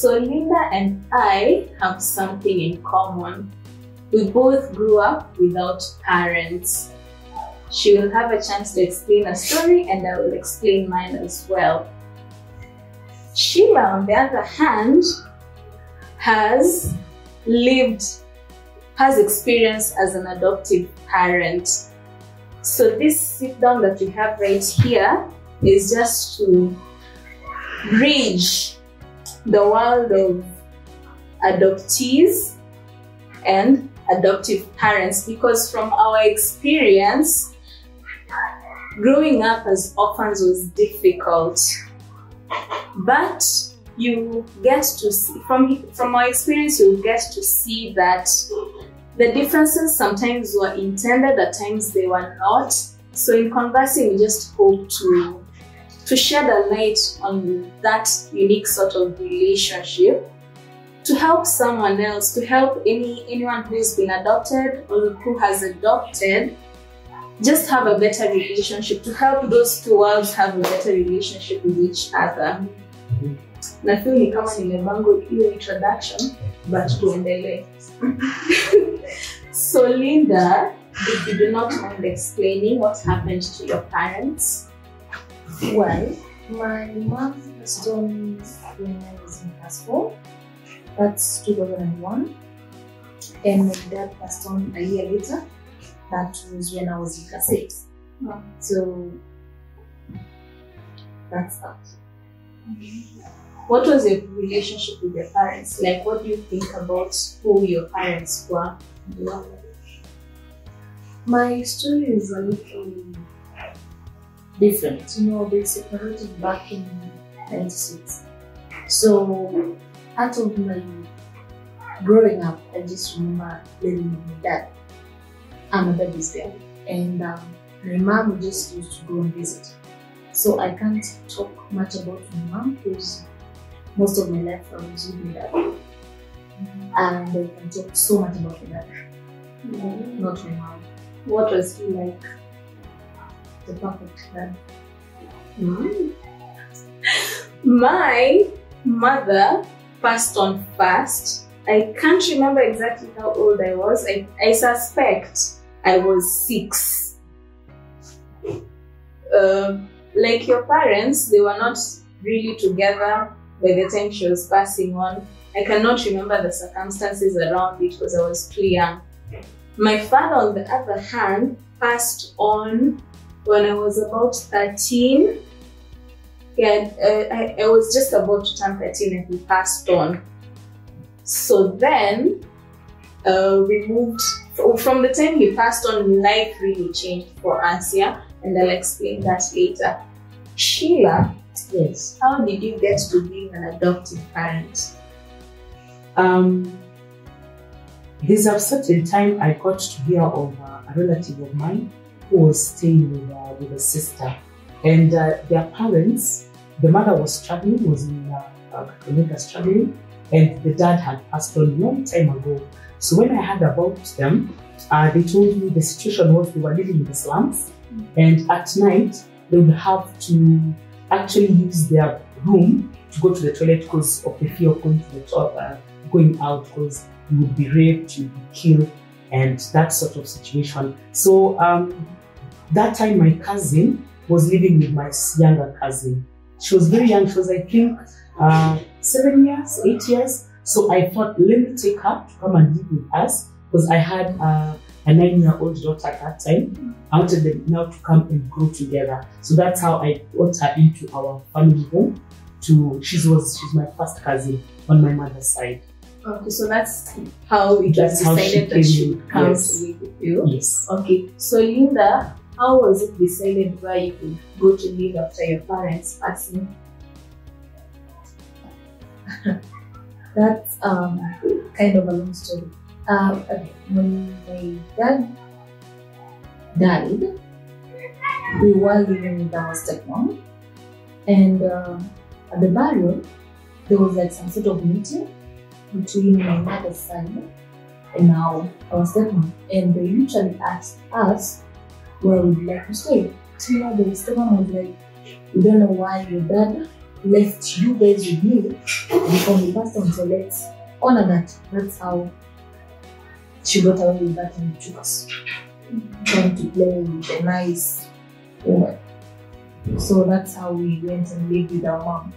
So Linda and I have something in common. We both grew up without parents. She will have a chance to explain a story and I will explain mine as well. Sheila, on the other hand, has experience as an adoptive parent. So this sit down that we have right here is just to bridge the world of adoptees and adoptive parents, because from our experience, growing up as orphans was difficult. But you get to see, from our experience, you get to see that the differences sometimes were intended, at times they were not. So in conversing, we just hope to shed a light on that unique sort of relationship, to help someone else, to help anyone who's been adopted or who has adopted, just have a better relationship, to help those two worlds have a better relationship with each other. Na feel ni kama nimebango hiyo introduction, but tuendelee. So Linda, if you do not mind explaining what happened to your parents. Well, my mom passed on when I was in class 4. That's 2001. And my dad passed on a year later. That was when I was in class 8. Oh. So that's that. What was your relationship with your parents? Like, what do you think about who your parents were? My story is a little different. You know, they separated back in 96. So part of my growing up, I just remember living with my dad. I'm a baby's girl. And my mom just used to go and visit. So I can't talk much about my mom because most of my life I was with my dad. And I can talk so much about my dad, not my mom. What was he like? The perfect dad. My mother passed on first. I can't remember exactly how old I was. I suspect I was 6. Like your parents, they were not really together by the time she was passing on. I cannot remember the circumstances around it because I was too young. My father, on the other hand, passed on when I was about 13. Yeah, I was just about to turn 13 and he passed on. So then we moved. From the time he passed on, life really changed for us, yeah? And I'll explain that later. Sheila, Yes. how did you get to being an adoptive parent? There's a certain time I got to hear of a relative of mine who was staying with a sister, and their parents, the mother was struggling, was in struggling, and the dad had passed on a long time ago. So when I heard about them, they told me the situation was they were living in the slums, and at night they would have to actually use their room to go to the toilet because of the fear of going to the toilet, going out, because you would be raped, you would be killed, and that sort of situation. So that time my cousin was living with my younger cousin. She was very young. She was, I think, 7 years, 8 years. So I thought, let me take her to come and live with us, because I had a 9-year-old daughter at that time. I wanted them now to come and grow together. So that's how I brought her into our family home. She's my first cousin on my mother's side. Okay, so that's how it was decided that she would come to live with you? Yes. Okay, so Linda, how was it decided where you could go to live after your parents passing? That's kind of a long story. When my dad died, we were living with our stepmom, and at the burial, there was like some sort of meeting between my mother's side and our stepmom, and they literally asked us where we'd like to stay. So the stepmom was like, "We don't know why your dad left you guys with me before he passed on. So let's honor that. That's how she got away with that and took us trying to play with a nice woman. So that's how we went and lived with our mom.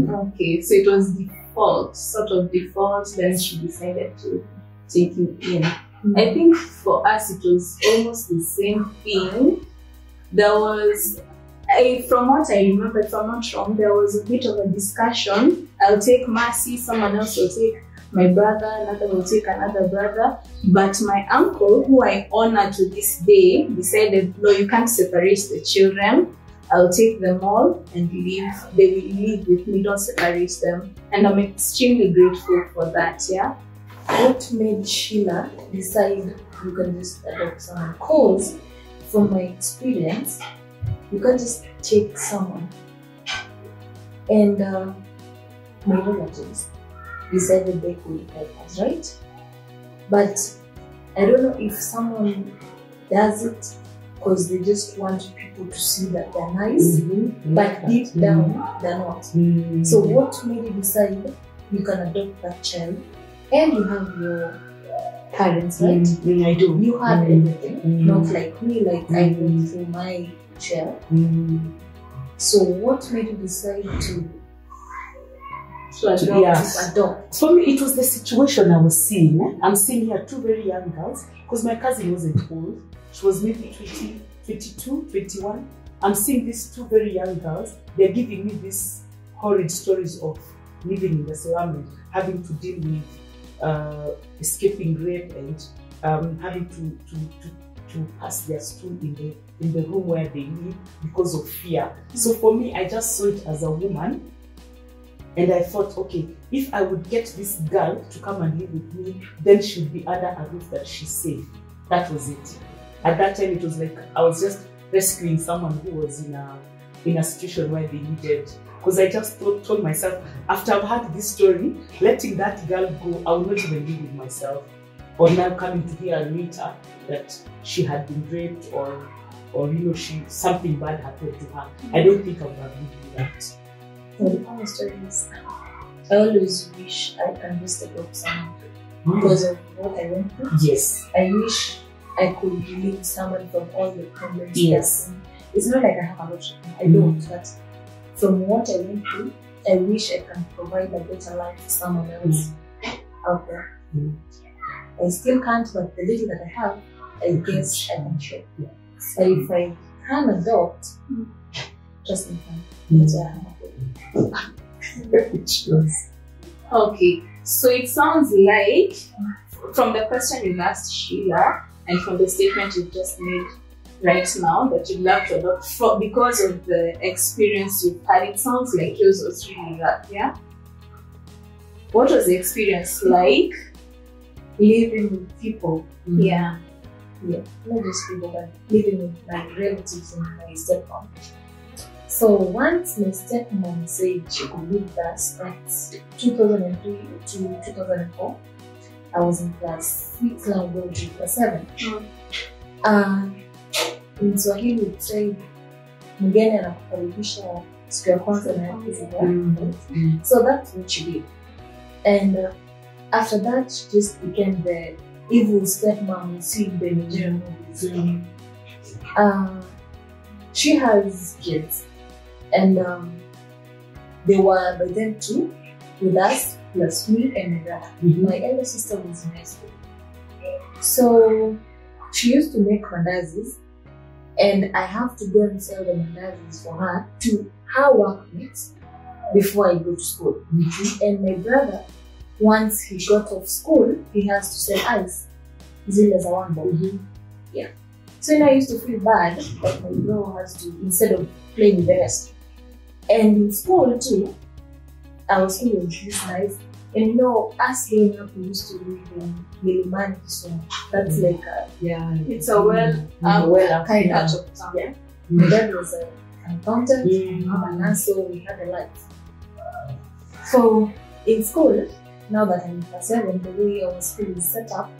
Okay, so it was default, sort of default, then she decided to take you in. I think for us it was almost the same thing. There was, from what I remember, if I'm not wrong, there was a bit of a discussion. I'll take Mercy, someone else will take my brother, another will take another brother. But my uncle, who I honor to this day, decided, no, you can't separate the children. I'll take them all and leave. They will live with me, don't separate them. And I'm extremely grateful for that, yeah? What made Sheila decide you can just adopt someone? Because from my experience, you can't just take someone. And my relatives decided they could help us, right? But I don't know if someone does it because they just want people to see that they're nice, but deep down, they're not. So what made you decide you can adopt that child and you have your parents, right? I do. You have everything, not like me, like I went through my chair. So what made you decide to adopt? For me, it was the situation I was seeing. I'm seeing here two very young girls, because my cousin wasn't old. She was maybe 20, 22, 21. I'm seeing these two very young girls. They're giving me these horrid stories of living in the slum and having to deal with escaping rape and having to pass their stool in the room where they live because of fear. So for me, I just saw it as a woman. And I thought, okay, if I would get this girl to come and live with me, then she'd be under a roof that she's safe. That was it. At that time, it was like I was just rescuing someone who was in a situation where they needed. Because I just told myself, after I've had this story, letting that girl go, I will not even live with myself. Or now coming to hear later that she had been raped or something bad happened to her. I don't think I would have lived with that. Well, the funny story is, I always wish I can just adopt someone because of what I went through. Yes. I wish I could relieve someone from all the problems. Yes. It's not like I have a lot. I don't, but from what I went through, I wish I can provide a better life to someone else out there. I still can't, but the little that I have, I guess I can share. But if I can adopt, just in time. That's why I have Okay, so it sounds like from the question you've asked Sheila and from the statement you've just made right now that you'd love to adopt because of the experience you've had, it sounds like yours was really that, yeah? What was the experience like living with people? Yeah, not just people, but living with my relatives and my stepmom. So once my stepmom said she could live with us, that's 2003 to 2004. I was in class 6, now going to class 7. In Swahili we say, mgeni anakukaribisha siku ya kwanza na yake zile. So that's what she did. And after that, she just became the evil stepmom you see in the Nigerian movies. She has kids. And they were by then 2 with us, plus me and my brother. My elder sister was in high school. So she used to make mandazis, and I have to go and sell the mandazis for her to her workmates before I go to school. And my brother, once he got off school, he has to sell ice. Zile za one ball. Yeah. So I used to feel bad that my bro has to, instead of playing with the rest. And in school too, our school was this nice. And us growing up, we used to live in Milimani, so that's like it's a well kind of town. Yeah. My dad was an accountant, mom a nurse, so we had a life. So in school, now that I'm in class 7, the way our school is set up,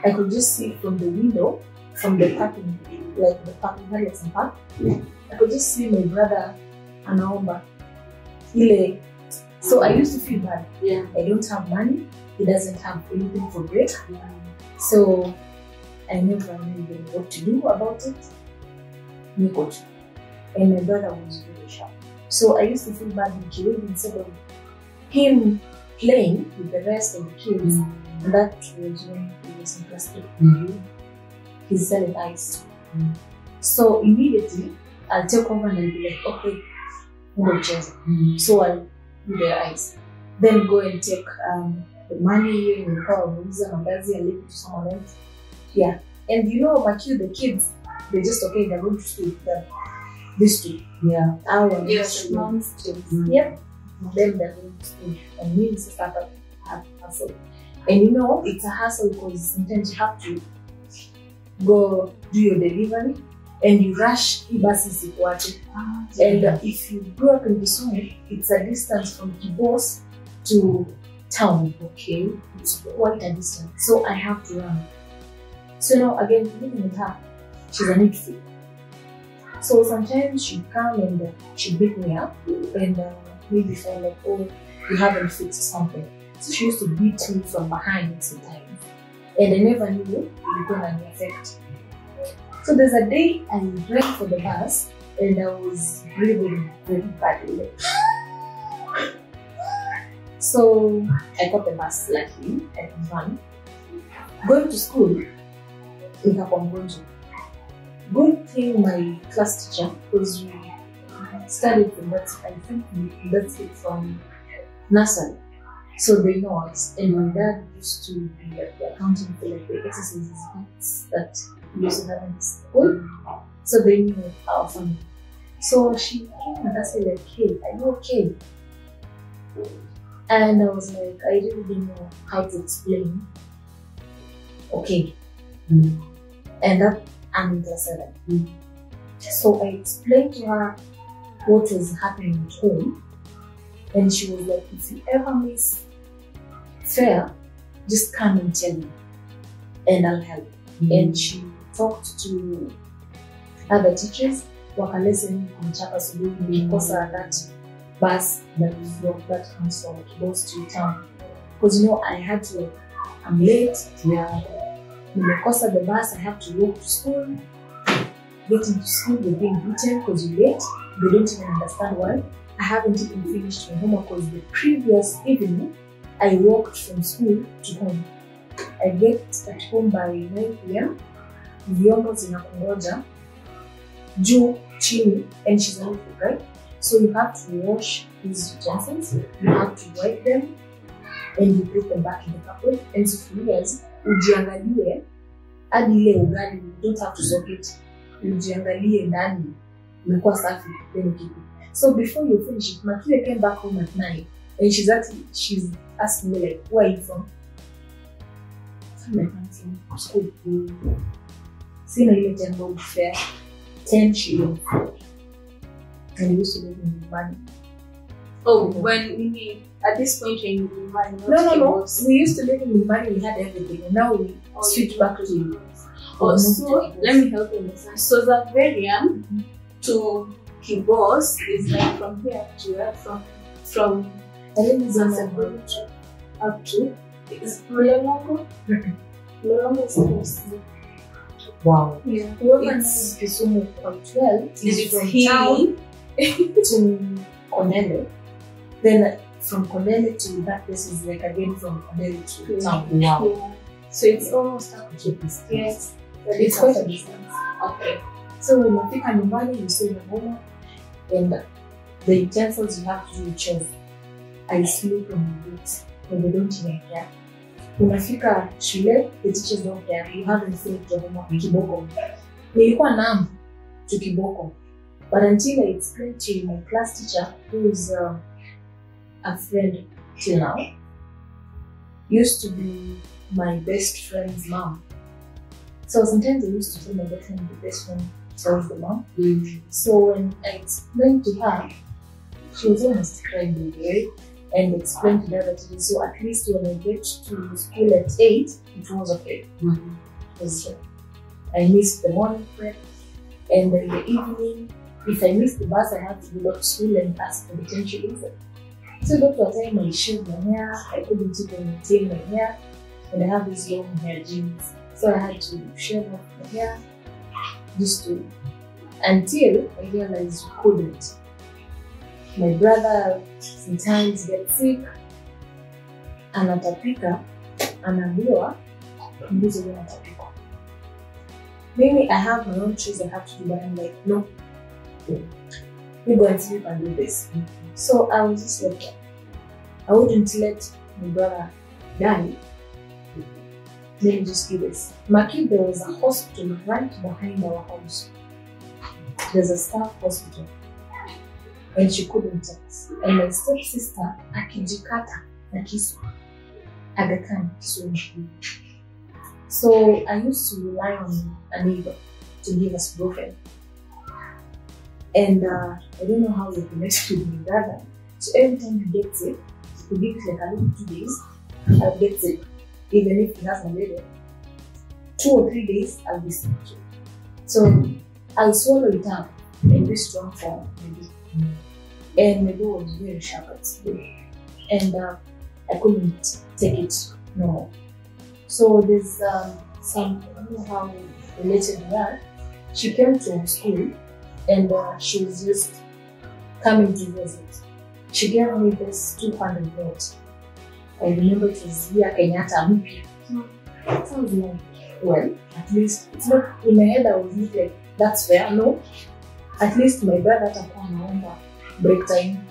I could just see from the window, from the parking, like the parking areas and park, I could just see my brother anaomba ile. So I used to feel bad. Yeah. I don't have money. He doesn't have anything for break. So I never knew what to do about it. And my brother was very sharp. So I used to feel bad with Kiwi instead of him playing with the rest of the kids. And that was when he was interested. He's selling ice. So immediately I'll take over and I'll be like, okay, we'll chase. So I'll do the ice. Then go and take the money, we'll call Muza Mandazi and leave it to someone else. Yeah. And you know, Maki, the kids, they're just okay, they're going to school. These two. Yeah. Our Yes, moms. Yep. Then they're going to school. And me, it's a startup hassle. And you know, it's a hassle because sometimes you have to go do your delivery and you rush buses ikuache. And if you grew up in Kisumu, it's a distance from Kibos to town. Okay, it's quite a distance. So I have to run. So now again, living with her, she's a neat fit. So sometimes she'd come and she'd beat me up and maybe feel like, oh, you haven't fixed something. So she used to beat me from behind sometimes. And I never knew it was going to affect. So there's a day I ran for the bus and I was breathing very badly. So I got the bus luckily, I could run. Going to school, good thing my class teacher, because we studied from that, I think that's it from nursery. So they know us. And my dad used to be at the accounting for like the exercises that we used to have in school. So they knew our family. So she came and asked me like, hey, are you okay? And I was like, I really didn't know how to explain. Okay. And that I'm in class 7. So I explained to her what was happening at home. And she was like, if you ever miss fair, just come and tell me. And I'll help. And she talked to other teachers. Wakalesen kumchapa subuhi because that bus that comes from Kibos to town. Because you know, I had to, I'm late. Yeah. Because of the bus, I have to walk to school. Getting to school, they're being beaten because you're late. They don't even understand why. I haven't even finished my homework because the previous evening, I walked from school to home. I get at home by 9 p.m. Vyombo zinakungoja juu chini, and she's not right. So you have to wash these utensils, you have to wipe them, and you put them back in the cupboard. And so for years, ujiangalie hadi ile ugali, you don't have to soak it. Ujiangalie ndani imekuwa safi, then you keep it. So before you finish it, Makia came back home at 9, and she's asking me like, where are you from? I'm from school. Sina ile tembo fair, 10 shillings. And we used to live in money. Oh, when we at this point when you were money? No. We used to live in money. We had everything, and now we switch back to. So let me help you understand. So Zaverian to Kibos is like from here to where? From up to is Mlolongo. Mlolongo is close. Wow. Yeah. It's Kisumu quite well. It's from hilly town to Konele. Then from Konele to that place is like again from Konele to town. Wow. Yeah. So it's almost up to Yes. it's quite a distance. Okay. So when you pick a nyumbani, you say your homework, and the utensils you have to do chores. I sleep on the books when they don't even care. Unafika shule, the teachers don't care. You haven't finished your homework. Kiboko. Nilikuwa numb to kiboko. But until I explained to my class teacher, who is a friend till now, used to be my best friend's mom. So sometimes I used to tell my best friend the best friend tells the mom. So when I explained to her, she was almost crying the way and explained to the other teachers. So at least when I get to school at 8, it was okay. Because I missed the morning prep, and in the evening if I missed the bus, I had to go to school and ask for the 10 shillings. So that was the time I shaved my hair. I couldn't even maintain my hair, and I have these long hair jeans. So I had to shave off my hair just to, until I realized I couldn't. My brother sometimes gets sick, anatapika, anaambiwa mbuzi huwa anatapika. Maybe I have my own choice I have to do, but I'm like, no, you go and sleep and do this. So I was just like, I wouldn't let my brother die. Let me just do this. Maki, there was a hospital right behind our house. There's a staff hospital. And she couldn't take us. And my stepsister, akijikata na kisu, agakan kisu. So I used to rely on a neighbor to give us broken. And I don't know how they connected with my brother. So every time he gets sick, he gives like a little 2 days, I'll get sick. Even if he has malaria, 2 or 3 days, I'll be sick too. So I'll swallow it up in this strong form, maybe. And my body was very sharp at school. And I couldn't take it no more. So there's some, I don't know how related we are. She came to school and she was just coming to visit. She gave me this 200 notes. I remember it was here Kenyatta mpya. So I was like, well, at least it's not in my head. I was not like, that's fair, no. At least my brother atakuwa anaomba break time.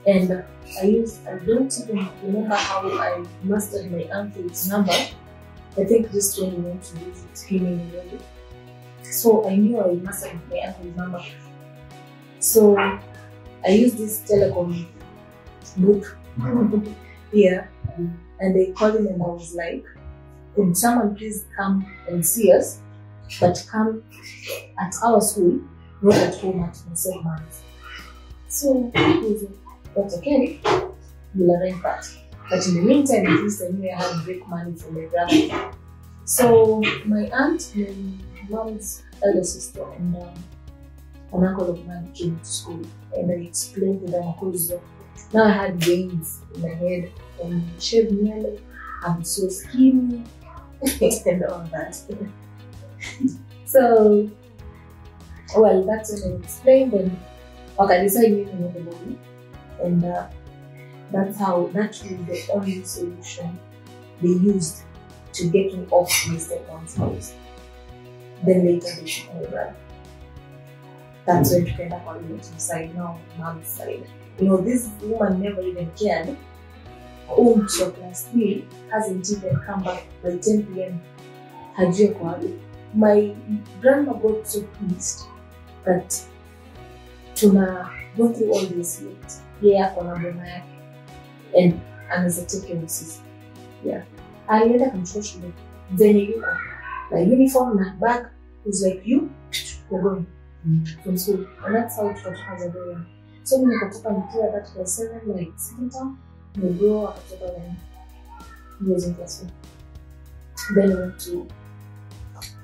And I don't even remember how I mastered my uncle's number. I think just when we went to visit him in the morning. So I knew I mastered my uncle's number. So I used this telecom book. Yeah, and they called him and I was like, could someone please come and see us, but come at our school, not at home at the same month. So he was like, that's okay, we'll arrange that. But in the meantime, at least I knew I had break money from my brother. So my aunt, my mom's elder sister, and an uncle of mine came to school, and I explained to them because now I had veins in my head and shaved nearly. I'm so skinny and all that. So, well, that's when I explained, and okay, decided me to know the body, and that was the only solution they used to get me off my stepmom's house. Then later they took my brother. That's when to end up on the relative side, now mom's side. You know, this woman never even cared. Home to class 3 hasn't even come back by 10 p.m. My grandma got so pleased that tuna go through all this yet. Yeah, and as a taken sister. Yeah. I ended up in church with the uniform and bag is like you, you're going from school. And that's how it was going. So when I got up that class 7, like second term, we grew up when he was in class 1. Then I went to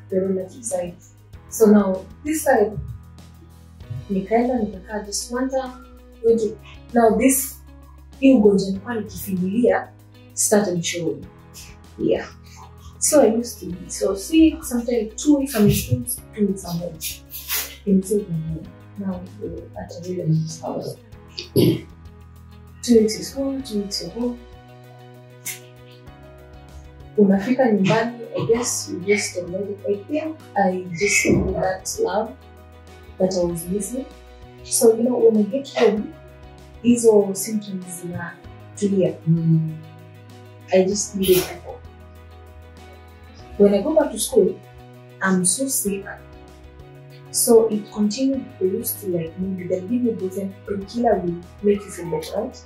the relative side. So now this side, nikakaa just one time. Now this ugonjwa nilikuwa nikifikiria started showing. Yeah. So I used to be so sick, sometimes 2 weeks I'm in school, 2 weeks I'm home. Now at a really nice house. 2 weeks is home, 2 weeks at home. Unafika nyumbani, I guess you just already, I think I just needed that love that I was missing. So you know, when I get home, these all symptoms are clear. I just needed people. When I go back to school, I'm so sick. So it continued. They used to like maybe they'll give you the painkiller will make you feel better, right?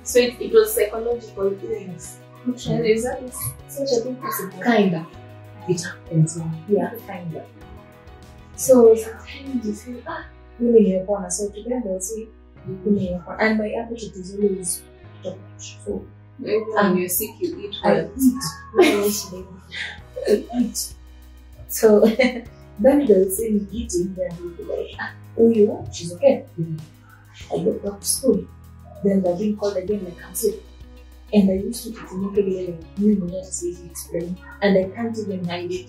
So it was psychological things. Okay. Is that such a thing possible? Kinda. It happens. Yeah, kinda. So sometimes you feel so today they'll say and my appetite is always top notch. So when you're sick, you eat well. I eat. I eat. So Then they'll see me eating, then they'll be like, oh, you are? She's okay. I get back to school. Then they're being called again, like, I'm sick. And I used to eat naked living, to explain, and I can't even hide it.